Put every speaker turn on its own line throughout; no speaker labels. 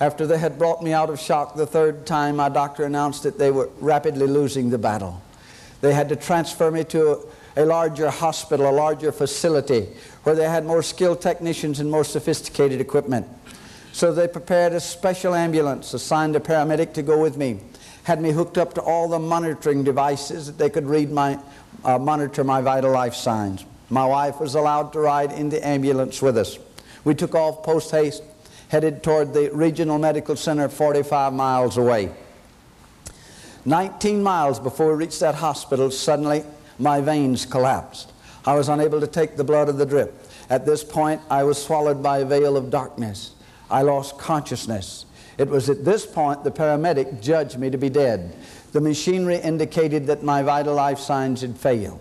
After they had brought me out of shock the third time, my doctor announced that they were rapidly losing the battle. They had to transfer me to a larger hospital, a larger facility, where they had more skilled technicians and more sophisticated equipment. So they prepared a special ambulance, assigned a paramedic to go with me, had me hooked up to all the monitoring devices that they could monitor my vital life signs. My wife was allowed to ride in the ambulance with us. We took off post-haste, headed toward the regional medical center 45 miles away. 19 miles before we reached that hospital, suddenly my veins collapsed. I was unable to take the blood of the drip. At this point, I was swallowed by a veil of darkness. I lost consciousness. It was at this point the paramedic judged me to be dead. The machinery indicated that my vital life signs had failed.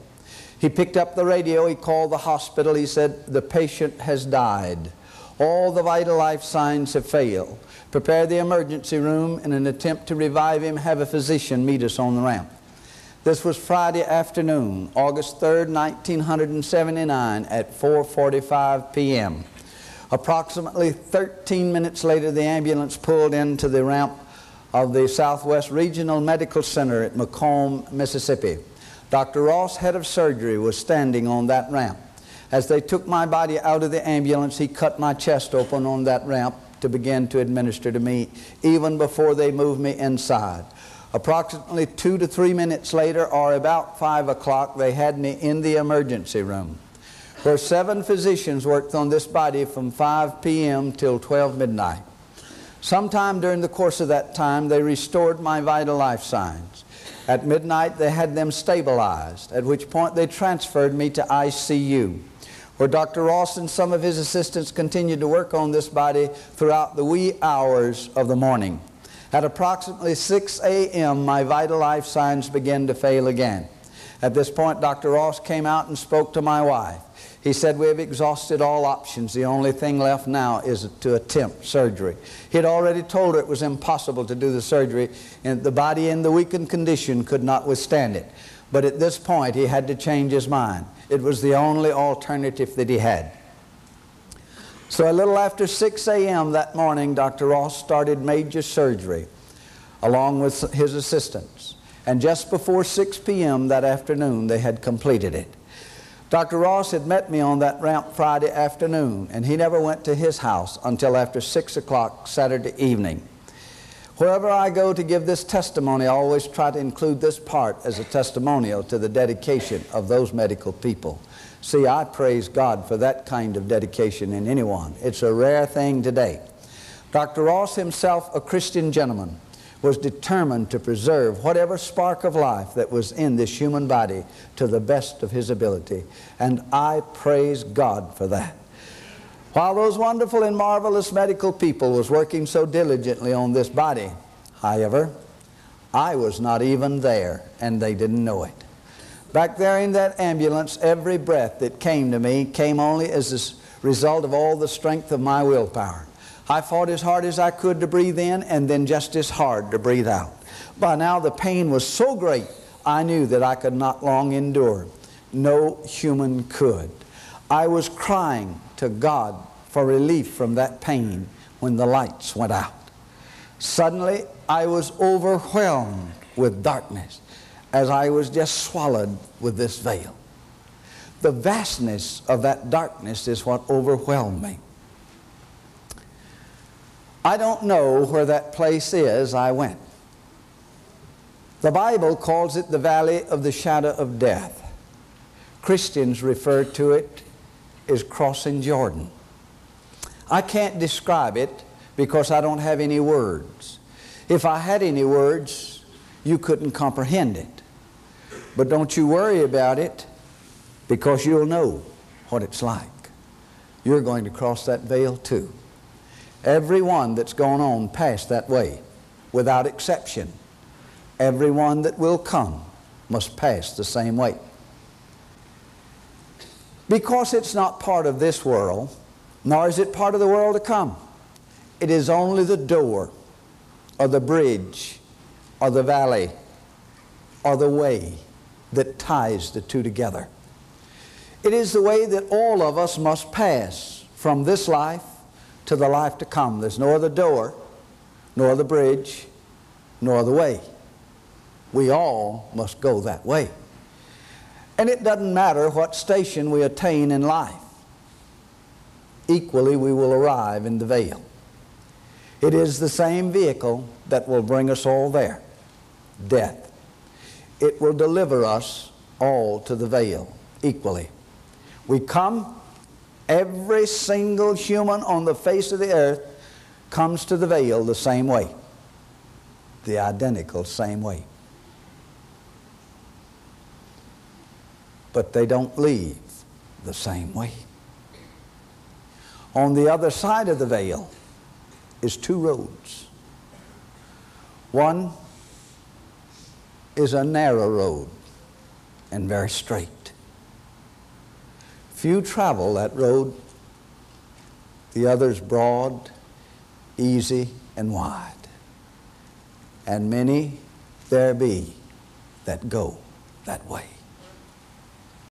He picked up the radio, he called the hospital, he said, "The patient has died. All the vital life signs have failed. Prepare the emergency room. In an attempt to revive him, have a physician meet us on the ramp." This was Friday afternoon, August 3rd, 1979 at 4:45 p.m. Approximately 13 minutes later, the ambulance pulled into the ramp of the Southwest Regional Medical Center at Macomb, Mississippi. Dr. Ross, head of surgery, was standing on that ramp. As they took my body out of the ambulance, he cut my chest open on that ramp to begin to administer to me, even before they moved me inside. Approximately 2 to 3 minutes later, or about 5 o'clock, they had me in the emergency room, where 7 physicians worked on this body from 5 p.m. till 12 midnight. Sometime during the course of that time, they restored my vital life signs. At midnight, they had them stabilized, at which point they transferred me to ICU, where Dr. Ross and some of his assistants continued to work on this body throughout the wee hours of the morning. At approximately 6 a.m., my vital life signs began to fail again. At this point, Dr. Ross came out and spoke to my wife. He said, "We have exhausted all options. The only thing left now is to attempt surgery." He had already told her it was impossible to do the surgery, and the body in the weakened condition could not withstand it. But at this point, he had to change his mind. It was the only alternative that he had. So a little after 6 a.m. that morning, Dr. Ross started major surgery along with his assistants. And just before 6 p.m. that afternoon, they had completed it. Dr. Ross had met me on that ramp Friday afternoon, and he never went to his house until after 6 o'clock Saturday evening. Wherever I go to give this testimony, I always try to include this part as a testimonial to the dedication of those medical people. See, I praise God for that kind of dedication in anyone. It's a rare thing today. Dr. Ross himself, a Christian gentleman, was determined to preserve whatever spark of life that was in this human body to the best of his ability. And I praise God for that. While those wonderful and marvelous medical people was working so diligently on this body, however, I was not even there, and they didn't know it. Back there in that ambulance, every breath that came to me came only as a result of all the strength of my willpower. I fought as hard as I could to breathe in, and then just as hard to breathe out. By now the pain was so great, I knew that I could not long endure. No human could. I was crying to God for relief from that pain when the lights went out. Suddenly, I was overwhelmed with darkness as I was just swallowed with this veil. The vastness of that darkness is what overwhelmed me. I don't know where that place is I went. The Bible calls it the valley of the shadow of death. Christians refer to it as crossing Jordan. I can't describe it because I don't have any words. If I had any words, you couldn't comprehend it. But don't you worry about it, because you'll know what it's like. You're going to cross that veil too. Everyone that's gone on passed that way, without exception. Everyone that will come must pass the same way. Because it's not part of this world, nor is it part of the world to come. It is only the door, or the bridge, or the valley, or the way that ties the two together. It is the way that all of us must pass from this life to the life to come. There's no other door nor the bridge, nor the way. We all must go that way. And it doesn't matter what station we attain in life. Equally, we will arrive in the veil. It is the same vehicle that will bring us all there, death. It will deliver us all to the veil equally. We come, every single human on the face of the earth comes to the veil the same way, the identical same way. But they don't leave the same way. On the other side of the veil is two roads. One is a narrow road and very straight. Few travel that road. The other is broad, easy, and wide. And many there be that go that way.